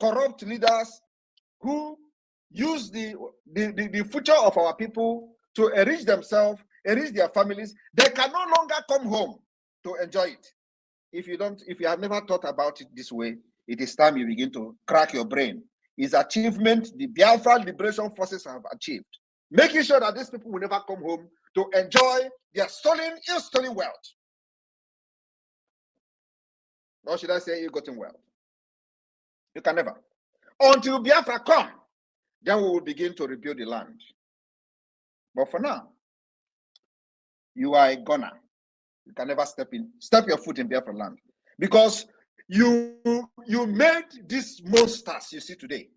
corrupt leaders who use the future of our people to enrich themselves, enrich their families. They can no longer come home to enjoy it. If you have never thought about it this way, it is time you begin to crack your brain. It's achievement the Biafra liberation forces have achieved, making sure that these people will never come home to enjoy their ill-stolen wealth. Or should I say ill-gotten wealth? You can never. Until Biafra come, then we will begin to rebuild the land. But for now, you are a gunner. You can never step your foot in Biafra land. Because you made these monsters you see today.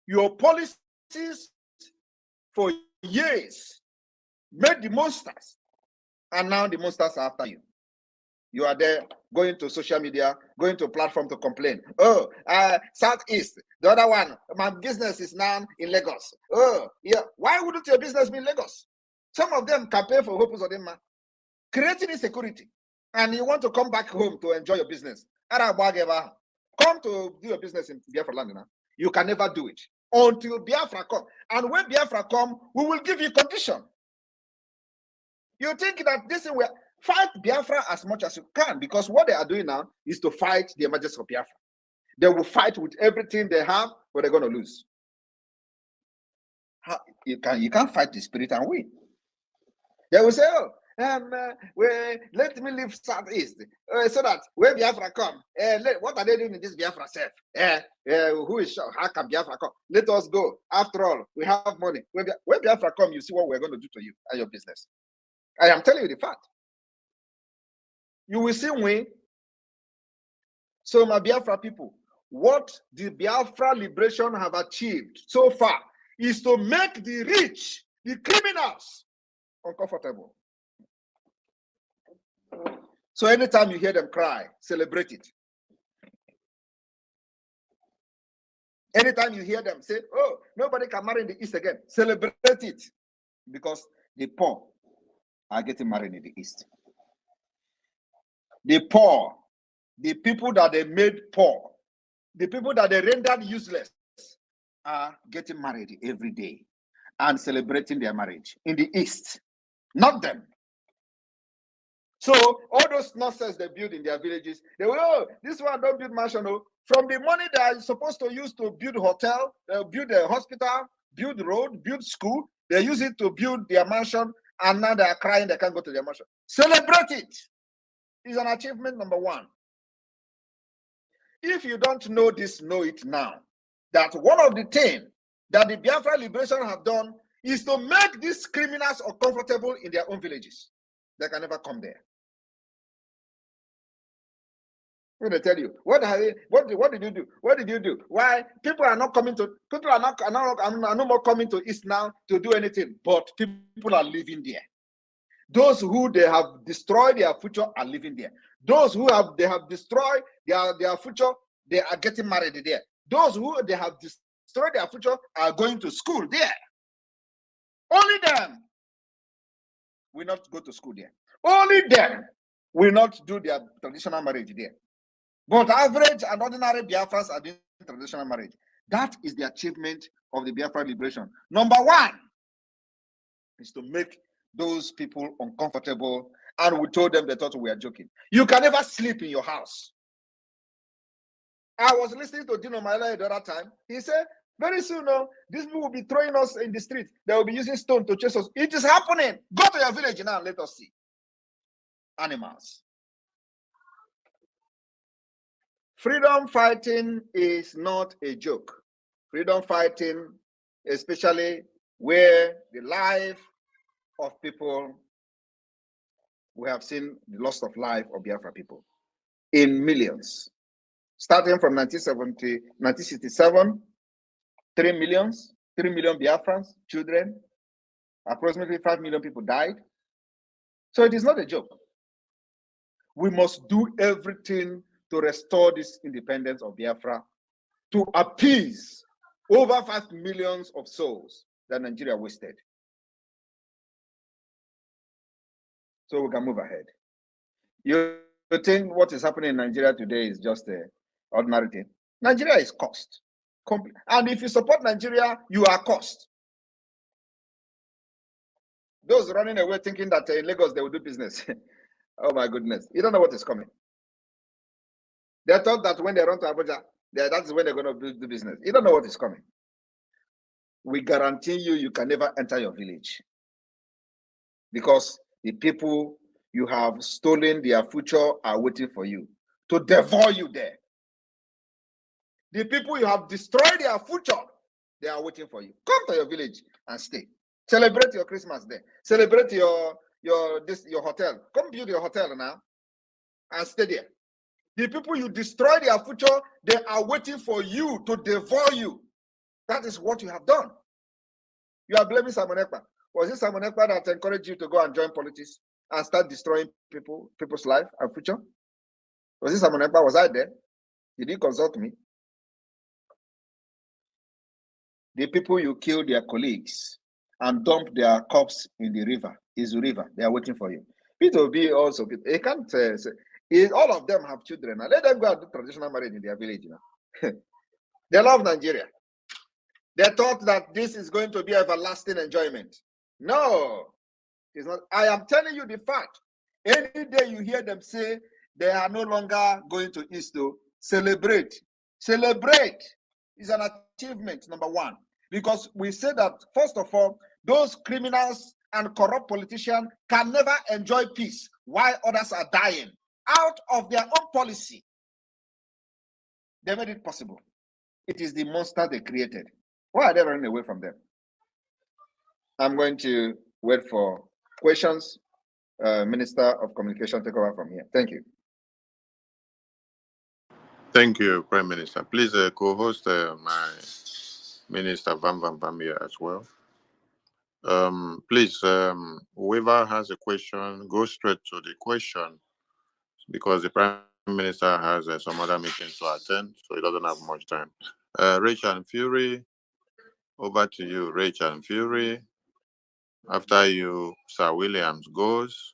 Your policies for years made the monsters. And now the monsters are after you. You are there going to social media, going to platform to complain. Oh, Southeast, the other one, my business is now in Lagos. Oh, yeah. Why wouldn't your business be in Lagos? Some of them can pay for hopes of them, creating insecurity. And you want to come back home to enjoy your business. Come to do your business in Biafra land now. You can never do it until Biafra come. And when Biafra come, we will give you condition. You think that this is where fight Biafra as much as you can, because what they are doing now is to fight the emergence of Biafra. They will fight with everything they have, but they're going to lose. You can't fight the spirit and win. They will say, oh, let me leave Southeast so that when Biafra come, what are they doing in this Biafra self? Who is sure? How can Biafra come? Let us go. After all, we have money. When Biafra come, you see what we're going to do to you and your business. I am telling you the fact. You will see when. So my Biafra people, what the Biafra liberation have achieved so far is to make the rich, the criminals, uncomfortable. So anytime you hear them cry, celebrate it. Anytime you hear them say, oh, nobody can marry in the East again, celebrate it. Because the poor are getting married in the East. The poor, the people that they made poor, the people that they rendered useless, are getting married every day and celebrating their marriage in the East. Not them. So all those nonsense they build in their villages, they will, oh, this one don't build mansion. Oh. From the money they are supposed to use to build hotel, build a hospital, build road, build school, they use it to build their mansion, and now they are crying they can't go to their mansion. Celebrate it. It's an achievement number one. If you don't know this, know it now. That one of the things that the Biafra liberation have done is to make these criminals uncomfortable in their own villages. They can never come there. When they tell you, what did you do? What did you do? Why people are not coming to? People are no more coming to East now to do anything. But people are living there. Those who they have destroyed their future are living there. Those who they have destroyed their future, they are getting married there. Those who they have destroyed their future are going to school there. Only them will not go to school there. Only them will not do their traditional marriage there. But average and ordinary Biafrans are doing traditional marriage. That is the achievement of the Biafra liberation. Number one is to make those people uncomfortable, and we told them they thought we were joking. You can never sleep in your house. I was listening to Dino Maila the other time. He said, very soon, these people will be throwing us in the street. They will be using stone to chase us. It is happening. Go to your village now and let us see. Animals. Freedom fighting is not a joke. Freedom fighting, especially where the life of people, we have seen the loss of life of Biafra people in millions. Starting from 1967, 3 million Biafrans, children, approximately 5 million people died. So it is not a joke. We must do everything to restore this independence of Biafra, to appease over 5 million of souls that Nigeria wasted. So we can move ahead. You think what is happening in Nigeria today is just an ordinary thing? Nigeria is cost. And if you support Nigeria, you are cost. Those running away thinking that in Lagos they will do business. Oh my goodness. You don't know what is coming. They thought that when they run to Abuja, that's when they're going to do business. You don't know what is coming. We guarantee you can never enter your village. Because the people you have stolen their future are waiting for you to devour you there. The people you have destroyed their future, they are waiting for you. Come to your village and stay. Celebrate your Christmas there. Celebrate your hotel. Come build your hotel now and stay there. The people you destroy their future, they are waiting for you to devour you. That is what you have done. You are blaming Simon Ekpa. Was it Simon Ekpa that encouraged you to go and join politics and start destroying people's life and future? Was it Simon Ekpa? Was I there? Did you consult me? The people you kill their colleagues and dump their corpse in the river, Izu River, they are waiting for you. Peter will be also, they can't say, all of them have children. Now let them go and do traditional marriage in their village. You know? They love Nigeria. They thought that this is going to be everlasting enjoyment. No, it's not. I am telling you the fact. Any day you hear them say they are no longer going to East to celebrate. Celebrate is an achievement, number one. Because we say that, first of all, those criminals and corrupt politicians can never enjoy peace while others are dying. Out of their own policy, they made it possible. It is the monster they created. Why are they running away from them? I'm going to wait for questions. Minister of Communication, take over from here. Thank you. Thank you, Prime Minister. Please co-host my Minister Van Bamia as well. Please, whoever has a question, go straight to the question because the Prime Minister has some other meetings to attend, so he doesn't have much time. Rachel and Fury, over to you, Rachel and Fury. After you, Sir Williams goes.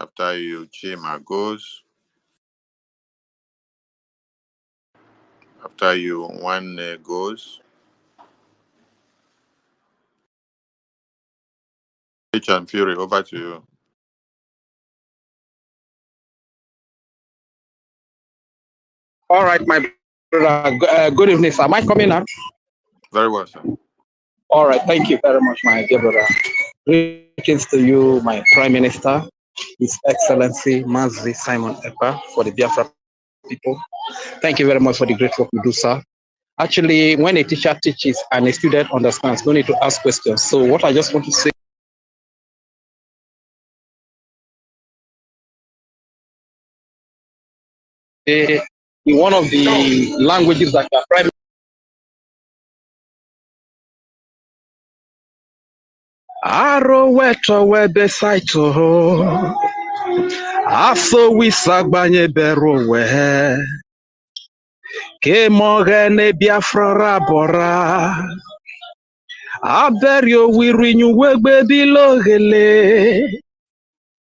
After you, Chima goes. After you, One goes. Rachel and Fury, over to you. All right, my brother. Good evening, sir. Am I coming now? Very well, sir. All right, thank you very much, my dear brother. Greetings to you, my Prime Minister, His Excellency Mazi Simon Ekpa, for the Biafra people. Thank you very much for the great work you do, sir. Actually, when a teacher teaches and a student understands, no need to ask questions. So what I just want to say in one of the languages that you are Prime Aro weto webe saito aso wisagbanye bero we ke mogene Biafra rabora aberio wirinyu wegbe bilogele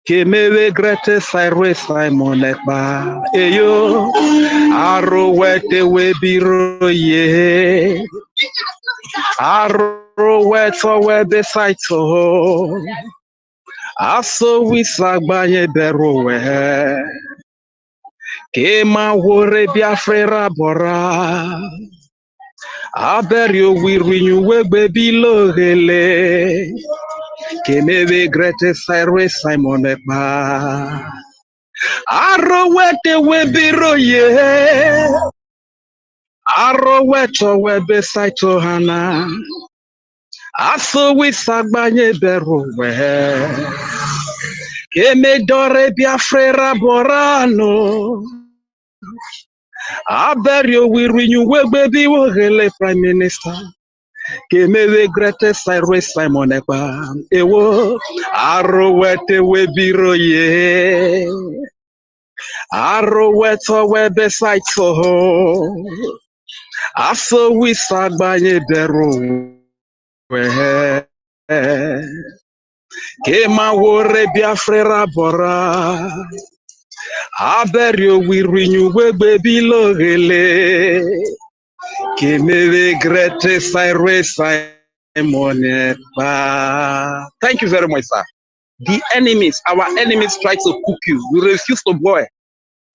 ke mewe grete sairwe Simon Ekpa eyo aro wete webiro ye aro weto webe saito aso wisagbanye bero we Kema wore Biafra bora aberio wirinyu wegbe bilogele kemewe grete sairwe Simon Ekpa aro wete webiro ye aro weto webe saito hana aso wisagbanye bero we keme dore Biafra borano aberio wirinyu wegbe biwogele Prime Minister kemewe grete sairwe Simon Ekpa ewo aro wete webiro ye aro weto webe saito aso wisagbanye bero we kema wore Biafra bora Aberio we renew we baby logele. Kimere grete saire Simon Ekpa. Thank you very much, sir. The enemies, our enemies try to cook you. You refuse to boil.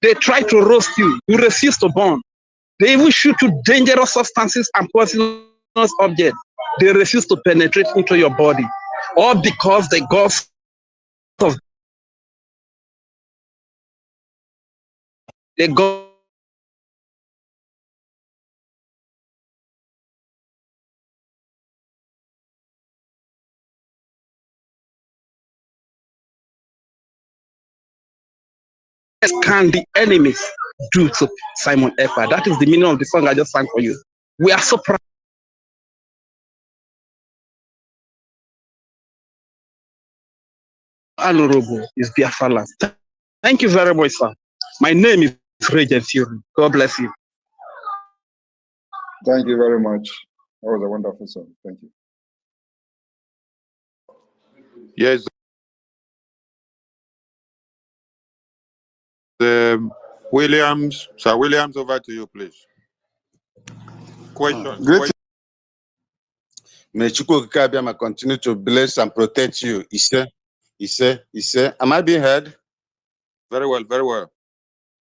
They try to roast you. You refuse to burn. They even shoot you dangerous substances and poisonous objects. They refuse to penetrate into your body. All because the gods of the gods can the enemies do to Simon Ekpa? That is the meaning of the song I just sang for you. We are so proud. Honorable is Biafra land. Thank you very much, sir. My name is Regent Fury. God bless you. Thank you very much. That was a wonderful song. Thank you. Yes. Williams, Sir Williams, over to you, please. Question. May Chukwu continue to bless and protect you. Am I being heard? Very well, very well.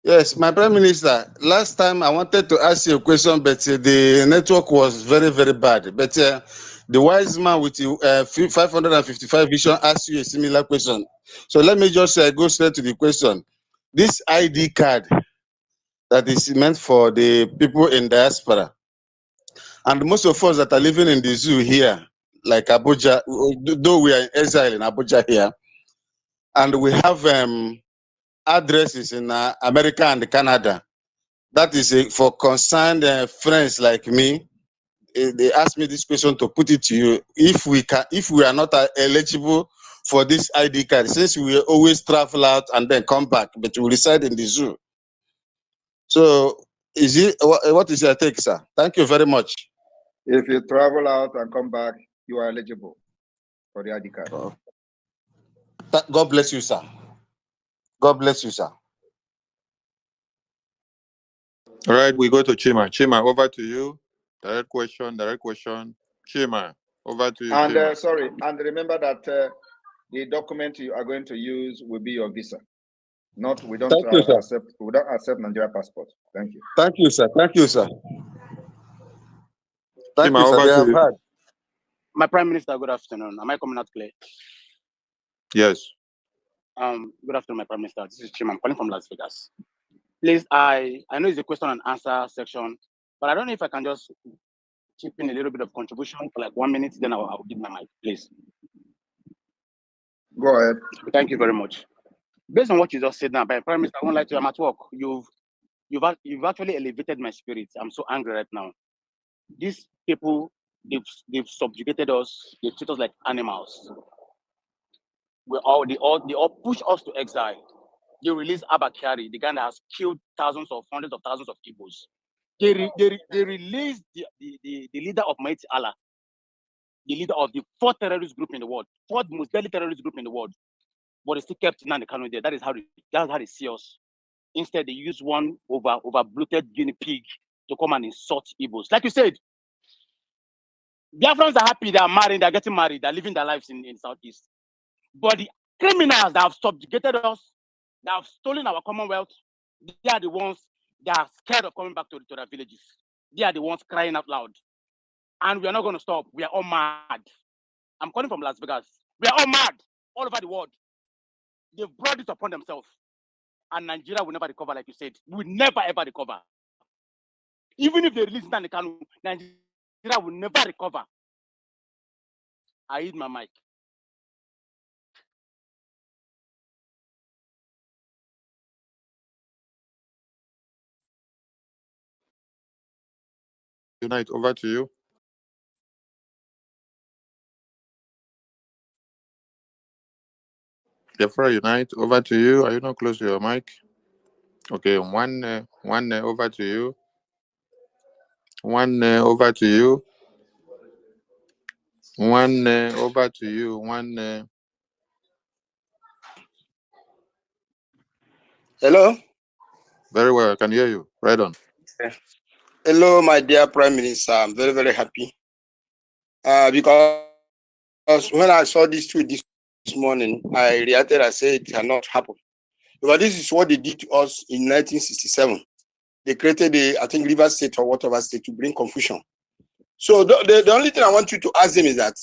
Yes, my Prime Minister, last time I wanted to ask you a question, but the network was very, very bad. But the wise man with 555 vision asked you a similar question. So let me just go straight to the question. This ID card that is meant for the people in diaspora, and most of us that are living in the zoo here, like Abuja, though we are in exile in Abuja here, and we have addresses in America and Canada. That is for concerned friends like me. They asked me this question to put it to you. If we are not eligible for this ID card, since we always travel out and then come back, but we reside in the zoo. So, what is your take, sir? Thank you very much. If you travel out and come back, you are eligible for the ID card. God bless you, sir. God bless you, sir. All right, we go to Chima. Chima, over to you. Direct question. Chima, over to you. And sorry, and remember that the document you are going to use will be your visa. We don't accept Nigeria passport. Thank you. Thank you, sir. Thank you, sir. Thank Chima, you, sir. over to you. My Prime Minister, good afternoon. Am I coming out clear? Yes. Good afternoon, my Prime Minister. This is Chima. I'm calling from Las Vegas. Please, I know it's a question and answer section, but I don't know if I can just chip in a little bit of contribution for like 1 minute, then I'll give my mic, please. Go ahead. Thank you very much. Based on what you just said now, by Prime Minister, I won't lie to you, I'm at work. You've actually elevated my spirit. I'm so angry right now. These people, they've subjugated us. They treat us like animals. They all push us to exile. They release Abakari, the guy that has killed hundreds of thousands of Igbos. They released the leader of Mighty Allah, the leader of the fourth terrorist group in the world, fourth most deadly terrorist group in the world. But they still kept Nnamdi Kanu there. That's how they see us. Instead, they use one over bloated guinea pig to come and insult Igbos. Like you said, Biafrans are happy, they are married, they're getting married, they're living their lives in Southeast. But the criminals that have subjugated us, that have stolen our commonwealth, they are the ones that are scared of coming back to their villages. They are the ones crying out loud. And we are not going to stop. We are all mad. I'm calling from Las Vegas. We are all mad all over the world. They've brought this upon themselves. And Nigeria will never recover, like you said. We will never, ever recover. Even if they release Nnamdi Kanu, Nigeria will never recover. I hit my mic. Unite, over to you. Biafra Unite, over to you. Are you not close to your mic? Okay, one over to you. Over to you. Over to you. Hello? Very well, I can hear you. Right on. Hello, my dear Prime Minister. I'm very, very happy. Because when I saw this tweet this morning, I reacted, I said it cannot happen. Because this is what they did to us in 1967. They created I think, River State or whatever state to bring confusion. So the only thing I want you to ask them is that,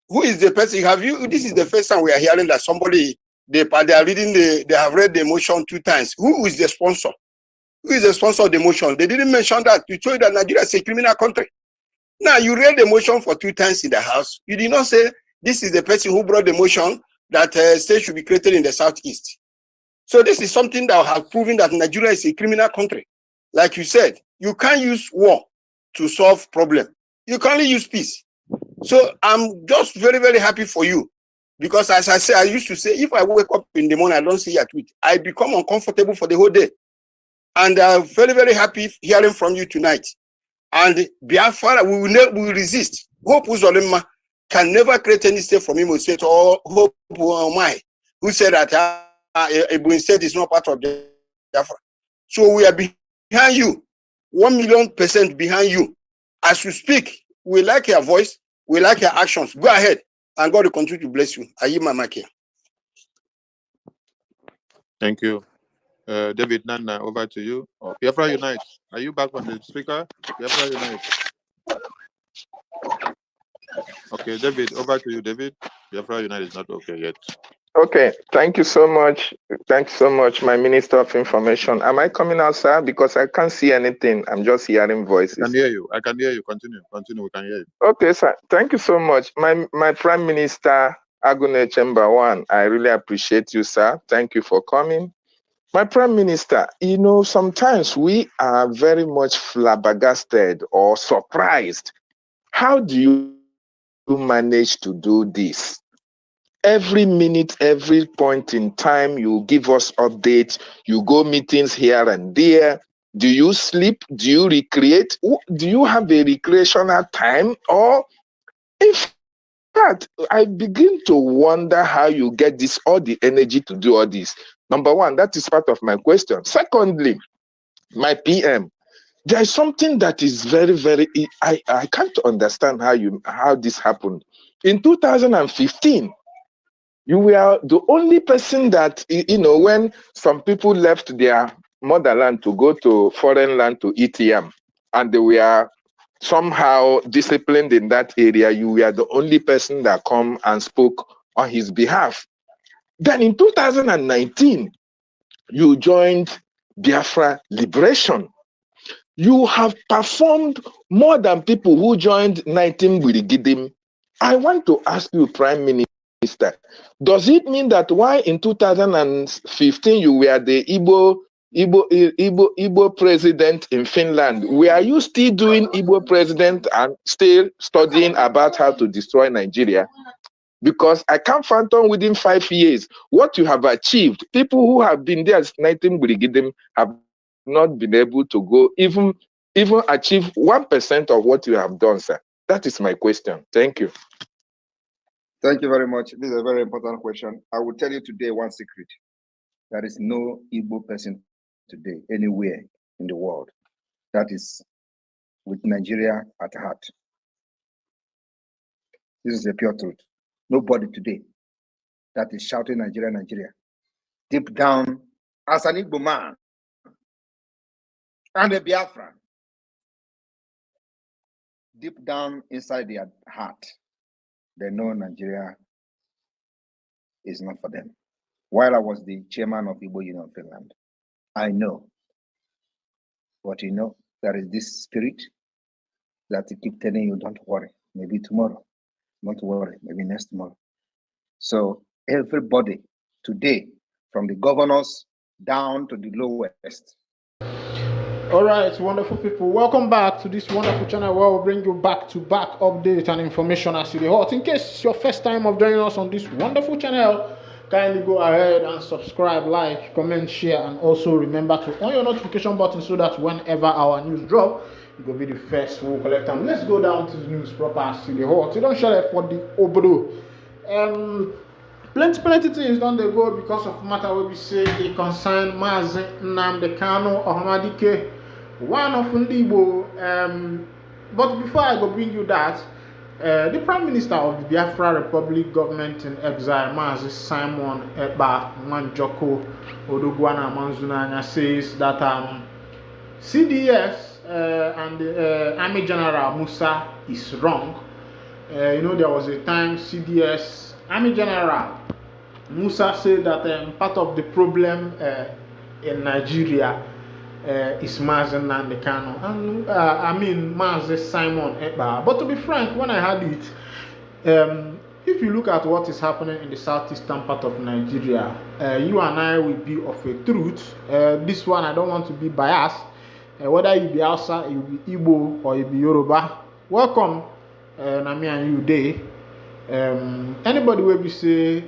who is the person? This is the first time we are hearing that somebody, they are reading, they have read the motion 2 times. Who is the sponsor? Who is the sponsor of the motion? They didn't mention that. You told that Nigeria is a criminal country. Now, you read the motion for 2 times in the House. You did not say, this is the person who brought the motion that state should be created in the Southeast. So this is something that has proven that Nigeria is a criminal country. Like you said, you can't use war to solve problem. You can only use peace. So I'm just very, very happy for you. Because as I say, I used to say, if I wake up in the morning, I don't see your tweet, I become uncomfortable for the whole day. And I'm very, very happy hearing from you tonight. And Biafra, we will resist. Hope Uzolema can never create any state from Imo State, or Hope Omai, who said that Ebony State is not part of Biafra. So we are behind you, 1,000,000% behind you. As you speak, we like your voice, we like your actions. Go ahead, and God will continue to bless you. Ayima Makia. Thank you. David Nana, over to you. Biafra Unite. Are you back on the speaker? Biafra Unite. Okay, David, over to you, David. Biafra Unite is not okay yet. Okay, thank you so much. Thank you so much, my Minister of Information. Am I coming out, sir? Because I can't see anything. I'm just hearing voices. I can hear you. I can hear you. Continue. Continue. We can hear you. Okay, sir. Thank you so much. My Prime Minister, Agune Chamber One, I really appreciate you, sir. Thank you for coming. My Prime Minister, sometimes we are very much flabbergasted or surprised. How do you manage to do this? Every minute, every point in time, you give us updates, you go meetings here and there. Do you sleep? Do you recreate? Do you have a recreational time? Or, in fact, I begin to wonder how you get all the energy to do all this. Number one, that is part of my question. Secondly, my PM, there is something that is very, very, I can't understand how this happened. In 2015, you were the only person that, when some people left their motherland to go to foreign land to eat yam, and they were somehow disciplined in that area, you were the only person that come and spoke on his behalf. Then in 2019, you joined Biafra Liberation. You have performed more than people who joined 19 Burigidim. I want to ask you, Prime Minister, does it mean that why in 2015 you were the Igbo president in Finland? Were you still doing Igbo president and still studying about how to destroy Nigeria? Because I can't fathom within 5 years what you have achieved. People who have been there since 19 Brigidim have not been able to go even achieve 1% of what you have done, sir. That is my question. Thank you. Thank you very much. This is a very important question. I will tell you today one secret. There is no Igbo person today anywhere in the world that is with Nigeria at heart. This is a pure truth. Nobody today that is shouting Nigeria, Nigeria. Deep down, as an Igbo man and a Biafra, deep down inside their heart, they know Nigeria is not for them. While I was the chairman of Igbo Union Finland, I know. But there is this spirit that keep telling you, don't worry, maybe tomorrow. Don't worry, maybe next tomorrow. So everybody today, from the governors down to the lowest. All right, wonderful people. Welcome back to this wonderful channel where we'll bring you back-to-back updates and information as to the hot. In case it's your first time of joining us on this wonderful channel, kindly go ahead and subscribe, like, comment, share, and also remember to on your notification button so that whenever our news drop, you will be the first we'll collect them. Let's go down to the news proper as to the hot. You don't share it for the obodo. plenty things don't they go because of matter where we say it concern Mazi Nnamdi Kanu Ohamadike, one of Ndigbo. But before I go bring you that, the Prime Minister of the Biafra Republic government in exile, Mazi Simon Ekpa Manjoko Odogwana Manzunanya, says that CDS and the Army General Musa is wrong. There was a time CDS Army General Musa said that part of the problem in Nigeria is Mazi Nnamdi Kanu and Mazi Simon Ekpa. But to be frank, when I heard it, if you look at what is happening in the southeastern part of Nigeria, you and I will be of a truth. This one I don't want to be biased. Whether you be Hausa, you be Igbo, or you be Yoruba, welcome. Nami and you day. Anybody will be say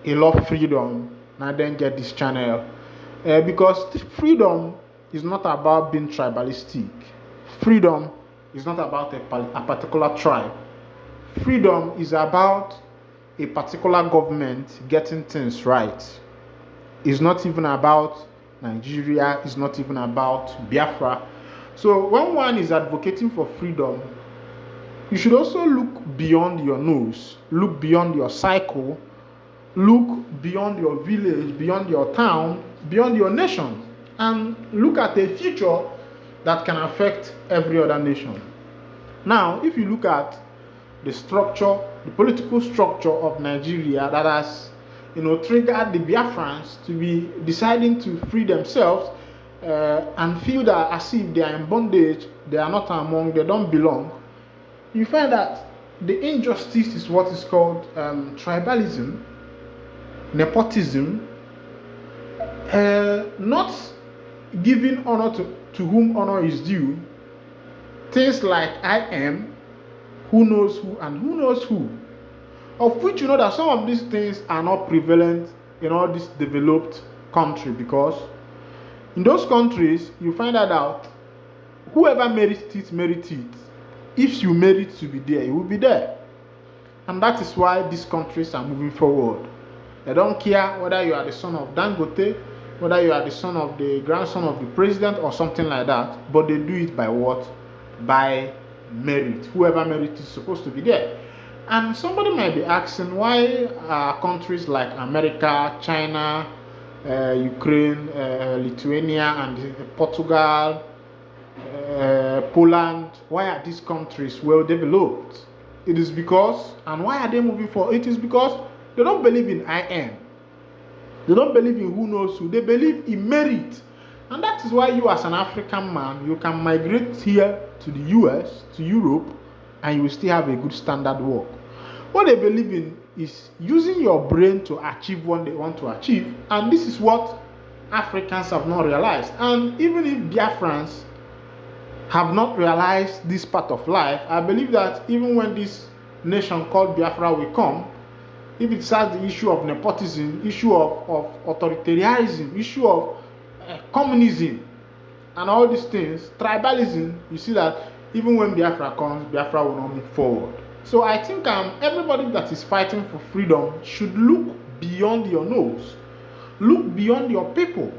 he love freedom, now then get this channel. Because freedom is not about being tribalistic. Freedom is not about a particular tribe. Freedom is about a particular government getting things right. It's not even about Nigeria. It's not even about Biafra. So when one is advocating for freedom, you should also look beyond your nose, look beyond your cycle, look beyond your village, beyond your town, beyond your nation, and look at a future that can affect every other nation. Now, if you look at the structure, the political structure of Nigeria that has, triggered the Biafrans to be deciding to free themselves and feel that as if they are in bondage, they are not among, they don't belong, you find that the injustice is what is called tribalism, nepotism, not giving honor to whom honor is due, things like I am, who knows who, and who knows who, of which you know that some of these things are not prevalent in all this developed country, because in those countries you find out whoever merits it. If you merit to be there, you will be there. And that is why these countries are moving forward. They don't care whether you are the son of Dangote, whether you are the son of the grandson of the president or something like that, but they do it by what? By merit. Whoever merit is supposed to be there. And somebody might be asking, why are countries like America, China, Ukraine, Lithuania, and Portugal, Poland, why are these countries well developed? It is because, and why are they moving forward? It is because they don't believe in I am. They don't believe in who knows who. They believe in merit. And that is why you as an African man, you can migrate here to the US, to Europe, and you will still have a good standard work. What they believe in is using your brain to achieve what they want to achieve. And this is what Africans have not realized. And even if Biafrans have not realized this part of life, I believe that even when this nation called Biafra will come, if it starts the issue of nepotism, issue of authoritarianism, issue of communism, and all these things, tribalism, you see that even when Biafra comes, Biafra will not move forward. So I think everybody that is fighting for freedom should look beyond your nose, look beyond your people,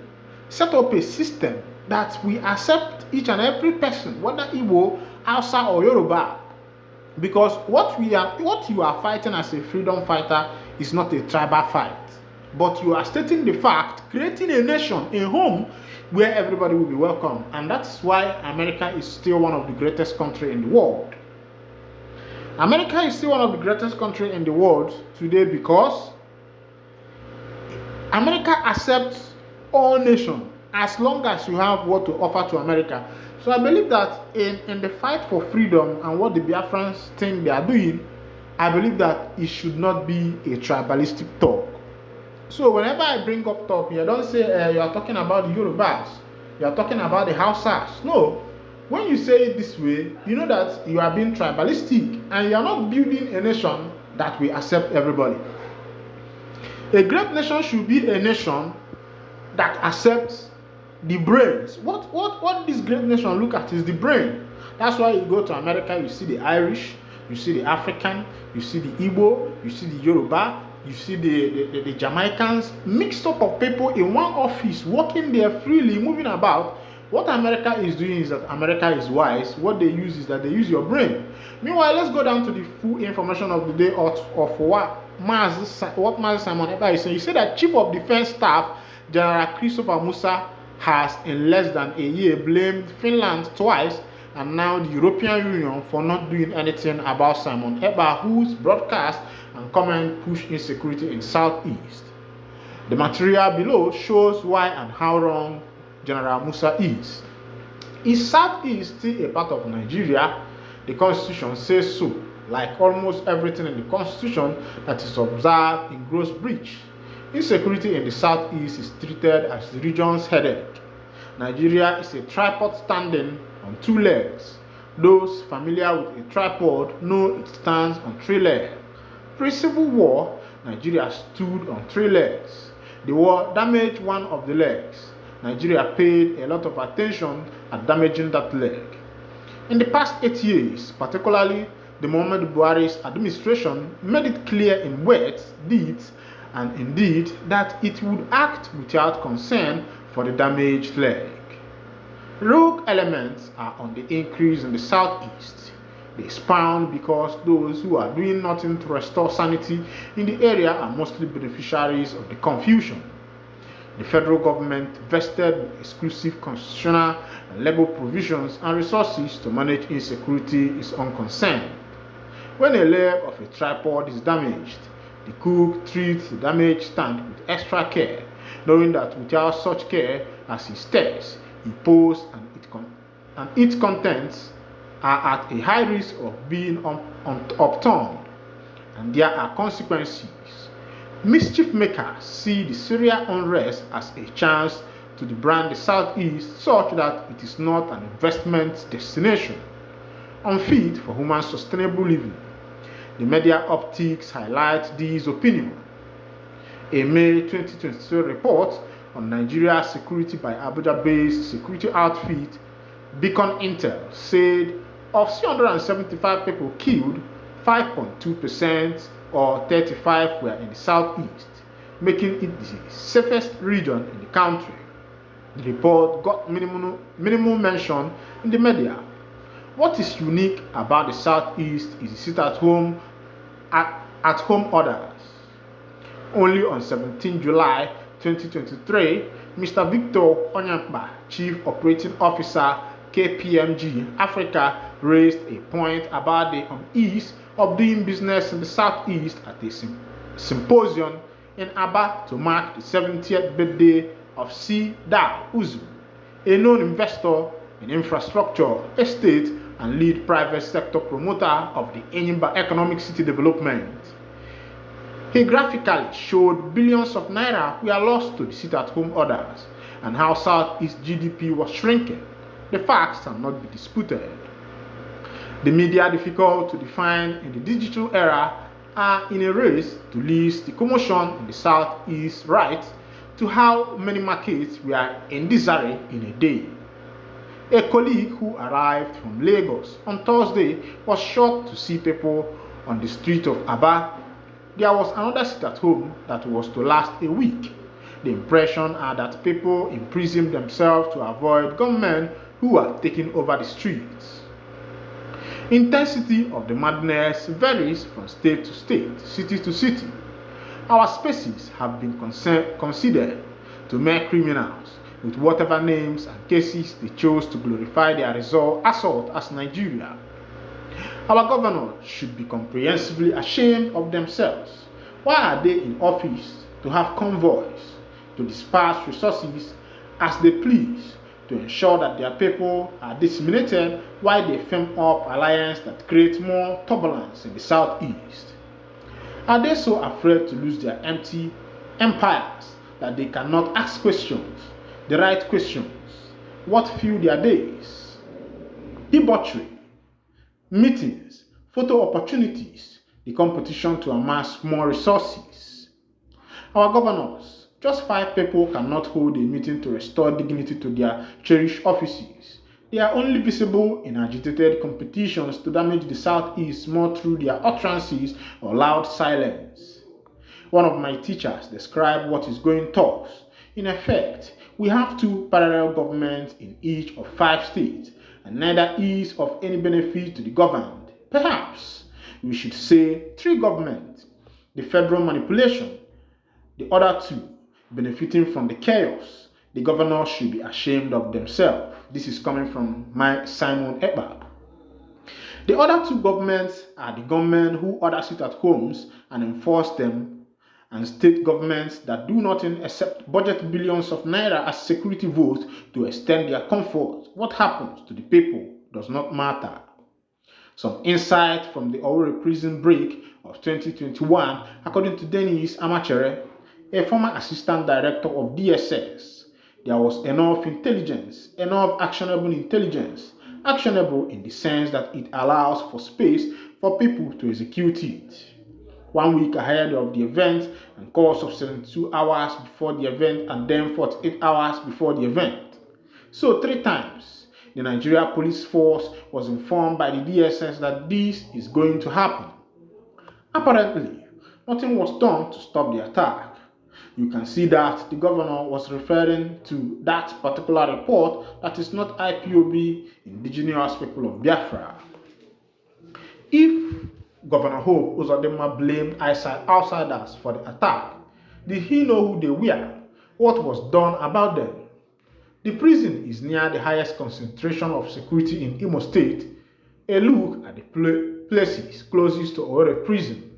set up a system that we accept each and every person, whether Igbo, Hausa, or Yoruba, because what you are fighting as a freedom fighter is not a tribal fight, but you are stating the fact, creating a nation, a home where everybody will be welcome, and that is why America is still one of the greatest countries in the world. America is still one of the greatest countries in the world today because America accepts all nations as long as you have what to offer to America. So I believe that in the fight for freedom and what the Biafrans think they are doing, I believe that it should not be a tribalistic talk. So whenever I bring up talk here, don't say you are talking about the Yorubas, you are talking about the Hausas. No. When you say it this way, you know that you are being tribalistic and you are not building a nation that will accept everybody. A great nation should be a nation that accepts the brains. What this great nation look at is the brain. That's why you go to America, you see the Irish, you see the African, you see the Igbo, you see the Yoruba, you see the Jamaicans, mixed up of people in one office, working there freely, moving about. What America is doing is that America is wise. What they use is that they use your brain. Meanwhile, let's go down to the full information of the day of what Mazi Simon Ekpa is saying. He said that Chief of Defense Staff General Christopher Musa has in less than a year blamed Finland twice and now the European Union for not doing anything about Simon Ekpa, whose broadcast and comment push insecurity in Southeast. The material below shows why and how wrong General Musa is. Is Southeast still a part of Nigeria? The Constitution says so, like almost everything in the Constitution that is observed in gross breach. Insecurity in the Southeast is treated as the region's headache. Nigeria is a tripod standing on two legs. Those familiar with a tripod know it stands on three legs. Pre-Civil War, Nigeria stood on three legs. The war damaged one of the legs. Nigeria paid a lot of attention at damaging that leg. In the past 8 years, particularly the Muhammadu Buhari's administration made it clear in words, deeds, and indeed that it would act without concern for the damaged leg. Rogue elements are on the increase in the Southeast. They spawn because those who are doing nothing to restore sanity in the area are mostly beneficiaries of the confusion. The federal government vested with exclusive constitutional and legal provisions and resources to manage insecurity is unconcerned. When a leg of a tripod is damaged, the cook treats the damaged stand with extra care, knowing that without such care as he stares, he posts and its contents are at a high risk of being upturned, and there are consequences. Mischief makers see the Syria unrest as a chance to debrand the Southeast such that it is not an investment destination, unfit for human sustainable living. The media optics highlight this opinion. A May 2022 report on Nigeria's security by Abuja-based security outfit Beacon Intel said of 375 people killed, 5.2% or 35 were in the Southeast, making it the safest region in the country. The report got minimal mention in the media. What is unique about the Southeast is the sit-at-home orders. Only on 17 July 2023, Mr. Victor Onyekpa, Chief Operating Officer, KPMG Africa, raised a point about the unease of doing business in the Southeast at a symposium in Aba to mark the 70th birthday of C. Da Uzu, a known investor in infrastructure, estate, and lead private sector promoter of the Enyimba Economic City Development. He graphically showed billions of naira were lost to the sit-at-home orders and how Southeast GDP was shrinking. The facts cannot be disputed. The media, difficult to define in the digital era, are in a race to list the commotion in the Southeast right to how many markets were in disarray in a day. A colleague who arrived from Lagos on Thursday was shocked to see people on the street of Aba. There was another sit-at-home that was to last a week. The impression are that people imprison themselves to avoid gunmen who are taking over the streets. Intensity of the madness varies from state to state, city to city. Our spaces have been considered to mere criminals with whatever names and cases they chose to glorify their assault as Nigeria. Our governors should be comprehensively ashamed of themselves. Why are they in office to have convoys, to disperse resources as they please, to ensure that their people are disseminated while they firm up alliances that create more turbulence in the Southeast? Are they so afraid to lose their empty empires that they cannot ask questions, the right questions? What fill their days? Debauchery, meetings, photo opportunities, the competition to amass more resources. Our governors, just 5 people cannot hold a meeting to restore dignity to their cherished offices. They are only visible in agitated competitions to damage the Southeast more through their utterances or loud silence. One of my teachers described what is going thus. In effect, we have 2 parallel governments in each of 5 states, and neither is of any benefit to the governed. Perhaps we should say 3 governments, the federal manipulation, the other 2 benefiting from the chaos. The governors should be ashamed of themselves. This is coming from my Simon Ekpa. The other 2 governments are the government who order sit-at-homes and enforce them, and state governments that do nothing except budget billions of naira as security votes to extend their comfort. What happens to the people does not matter. Some insight from the Owerri prison break of 2021, according to Dennis Amachere, a former assistant director of DSS. There was enough intelligence, enough actionable intelligence, actionable in the sense that it allows for space for people to execute it. 1 week ahead of the event and course of 72 hours before the event and then 48 hours before the event. So 3 times, the Nigeria police force was informed by the DSS that this is going to happen. Apparently, nothing was done to stop the attack. You can see that the governor was referring to that particular report that is not IPOB, indigenous people of Biafra. If Governor Hope Uzodinma blamed outsiders for the attack, did he know who they were? What was done about them? The prison is near the highest concentration of security in Imo State. A look at the places closest to Owerri prison,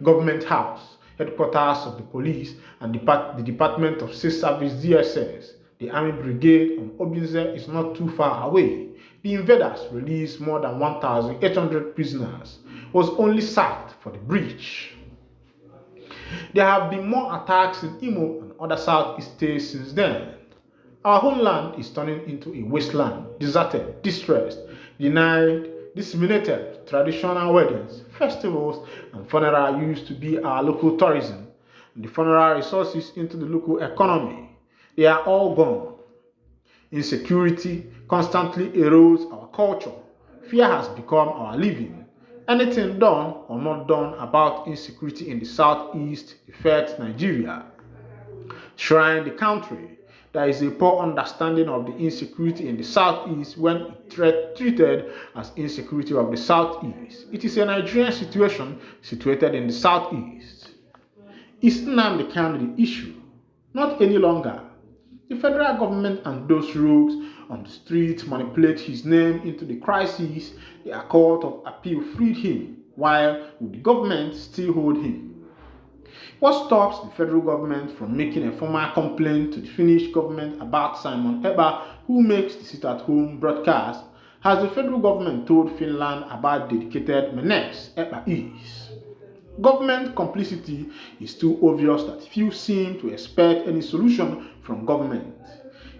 Government House, headquarters of the police, and the Department of State Service DSS. The Army Brigade on Obinze is not too far away. The invaders released more than 1,800 prisoners, was only sacked for the breach. There have been more attacks in Imo and other southeast states since then. Our homeland is turning into a wasteland, deserted, distressed, denied, disseminated. Traditional weddings, festivals, and funerals used to be our local tourism, and the funeral resources into the local economy. They are all gone. Insecurity constantly erodes our culture. Fear has become our living. Anything done or not done about insecurity in the southeast affects Nigeria. Shrine the country. There is a poor understanding of the insecurity in the southeast when it treated as insecurity of the southeast. It is a Nigerian situation situated in the southeast. Is Nnamdi Kanu the issue? Not any longer. The federal government and those rogues on the street manipulate his name into the crisis. The Court of Appeal freed him, while the government still hold him. What stops the federal government from making a formal complaint to the Finnish government about Simon Ekpa, who makes the sit-at-home broadcast? Has the federal government told Finland about the dedicated menace Ekpa is? Government complicity is too obvious that few seem to expect any solution from government.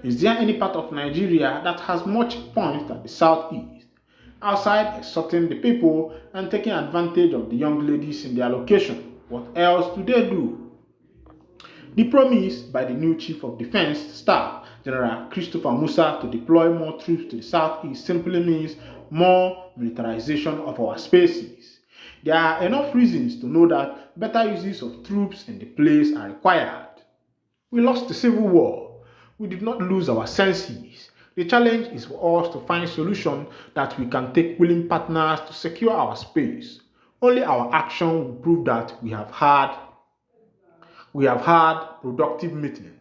Is there any part of Nigeria that has much points than the southeast, outside extorting the people and taking advantage of the young ladies in their location? What else do they do? The promise by the new Chief of Defense Staff, General Christopher Musa, to deploy more troops to the southeast simply means more militarization of our spaces. There are enough reasons to know that better uses of troops in the place are required. We lost the Civil War. We did not lose our senses. The challenge is for us to find solutions that we can take willing partners to secure our space. Only our action will prove that we have had productive meeting.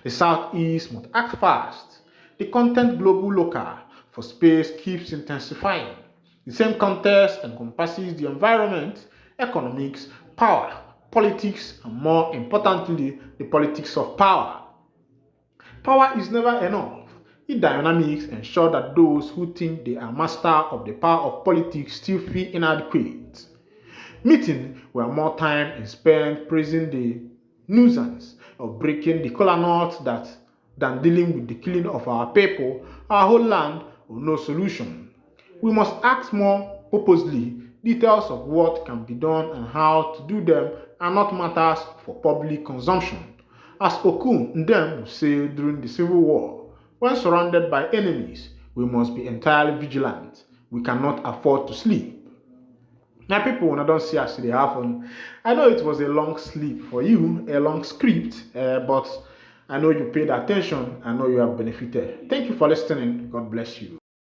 The Southeast must act fast. The content global local for space keeps intensifying. The same context encompasses the environment, economics, power, politics, and more importantly, the politics of power. Power is never enough. The dynamics ensure that those who think they are master of the power of politics still feel inadequate. Meeting where more time is spent praising the nuisance of breaking the kola nut than dealing with the killing of our people, our whole land, or no solution. We must act more purposely. Details of what can be done and how to do them are not matters for public consumption. As Okun Ndem would say during the Civil War, when surrounded by enemies, we must be entirely vigilant. We cannot afford to sleep. Now, people, when I don't see actually happen, I know it was a long sleep for you, a long script, but I know you paid attention. I know you have benefited. Thank you for listening. God bless you.